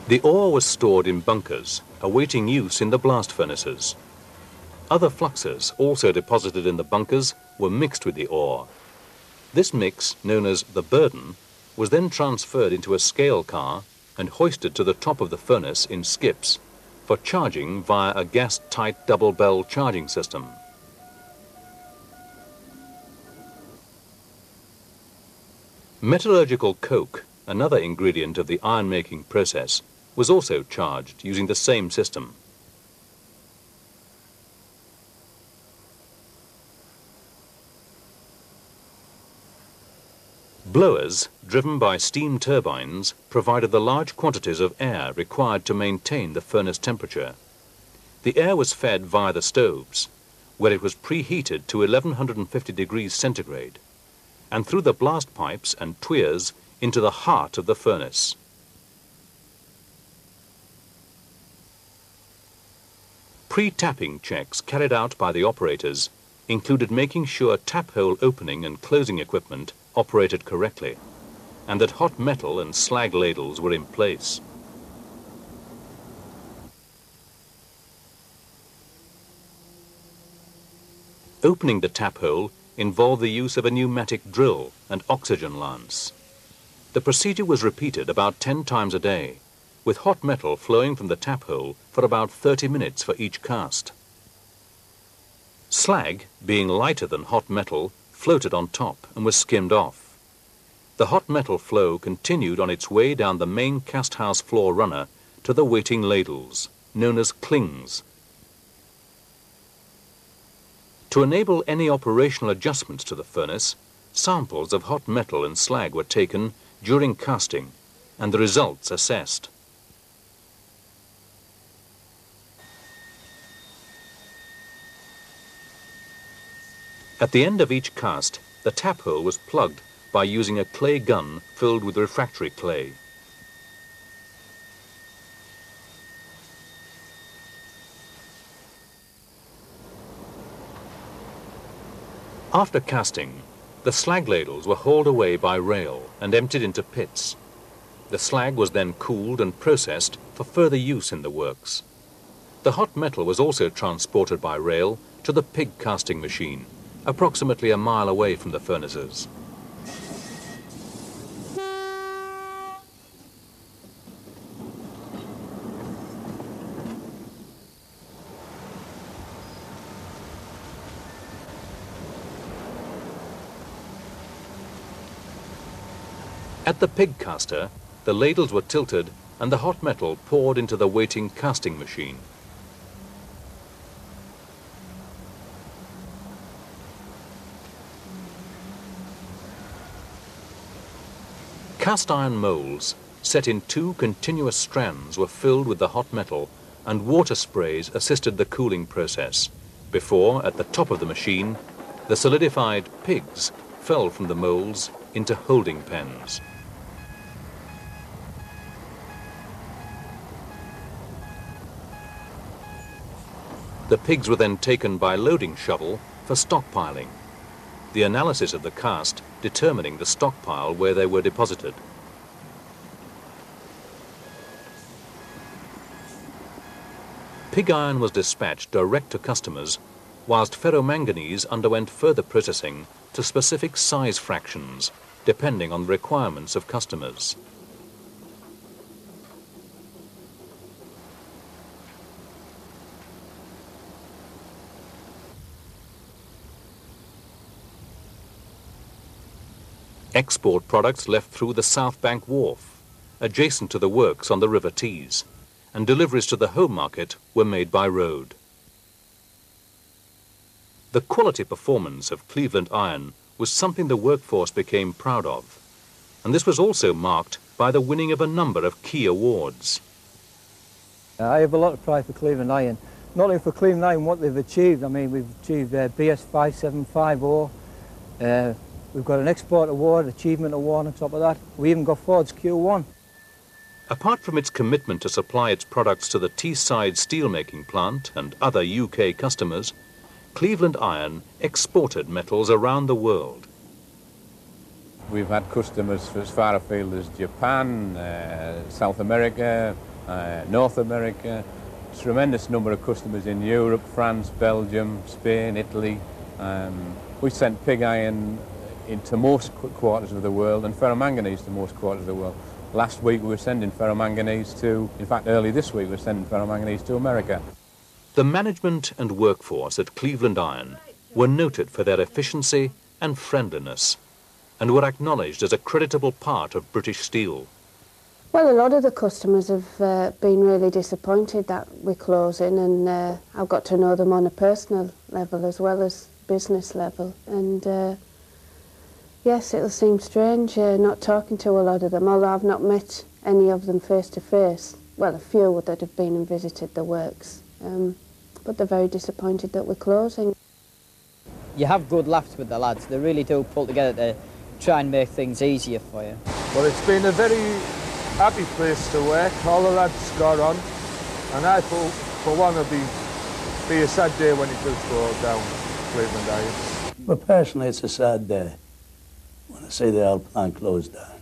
The ore was stored in bunkers, awaiting use in the blast furnaces. Other fluxes, also deposited in the bunkers, were mixed with the ore. This mix, known as the burden, was then transferred into a scale car and hoisted to the top of the furnace in skips for charging via a gas-tight double-bell charging system. Metallurgical coke, another ingredient of the iron-making process, was also charged using the same system. Blowers, driven by steam turbines, provided the large quantities of air required to maintain the furnace temperature. The air was fed via the stoves, where it was preheated to 1150 degrees centigrade, and through the blast pipes and tuyeres into the heart of the furnace. Pre-tapping checks carried out by the operators included making sure tap hole opening and closing equipment operated correctly, and that hot metal and slag ladles were in place. Opening the tap hole involved the use of a pneumatic drill and oxygen lance. The procedure was repeated about 10 times a day, with hot metal flowing from the tap hole for about 30 minutes for each cast. Slag, being lighter than hot metal, floated on top and was skimmed off. The hot metal flow continued on its way down the main cast house floor runner to the waiting ladles, known as clings. To enable any operational adjustments to the furnace, samples of hot metal and slag were taken during casting and the results assessed. At the end of each cast, the tap hole was plugged by using a clay gun filled with refractory clay. After casting, the slag ladles were hauled away by rail and emptied into pits. The slag was then cooled and processed for further use in the works. The hot metal was also transported by rail to the pig casting machine, approximately a mile away from the furnaces. At the pig caster, the ladles were tilted and the hot metal poured into the waiting casting machine. Cast iron molds, set in 2 continuous strands, were filled with the hot metal, and water sprays assisted the cooling process, before, at the top of the machine, the solidified pigs fell from the molds into holding pens. The pigs were then taken by loading shovel for stockpiling, the analysis of the cast determining the stockpile where they were deposited. Pig iron was dispatched direct to customers, whilst ferromanganese underwent further processing to specific size fractions, depending on the requirements of customers. Export products left through the South Bank Wharf, adjacent to the works on the River Tees, and deliveries to the home market were made by road. The quality performance of Cleveland Iron was something the workforce became proud of, and this was also marked by the winning of a number of key awards. I have a lot of pride for Cleveland Iron, not only for Cleveland Iron, what they've achieved. I mean, we've achieved BS 5750, we've got an export award, achievement award on top of that. We even got Ford's Q1. Apart from its commitment to supply its products to the Teesside steelmaking plant and other UK customers, Cleveland Iron exported metals around the world. We've had customers as far afield as Japan, South America, North America, tremendous number of customers in Europe, France, Belgium, Spain, Italy. We sent pig iron into most quarters of the world and ferromanganese to most quarters of the world. Last week we were sending ferromanganese to, in fact early this week we were sending ferromanganese to America. The management and workforce at Cleveland Iron were noted for their efficiency and friendliness and were acknowledged as a creditable part of British Steel. Well, a lot of the customers have been really disappointed that we're closing, and I've got to know them on a personal level as well as business level. And yes, it'll seem strange not talking to a lot of them, although I've not met any of them face to face. Well, a few that have been and visited the works, but they're very disappointed that we're closing. You have good laughs with the lads. They really do pull together to try and make things easier for you. Well, it's been a very happy place to work. All the lads got on, and I thought for one it'll be a sad day when it does go down, Cleveland Iron. But personally, it's a sad day when I see the old plant closed down,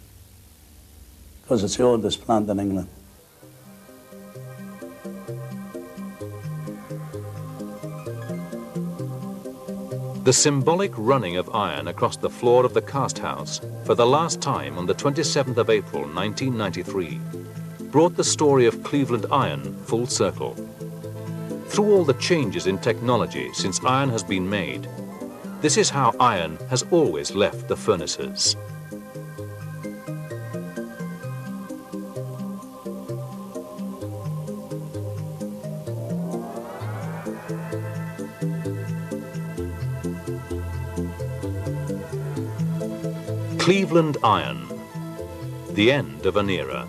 because it's the oldest plant in England. The symbolic running of iron across the floor of the cast house for the last time on the 27th of April 1993 brought the story of Cleveland Iron full circle. Through all the changes in technology since iron has been made, this is how iron has always left the furnaces. Cleveland Iron, the end of an era.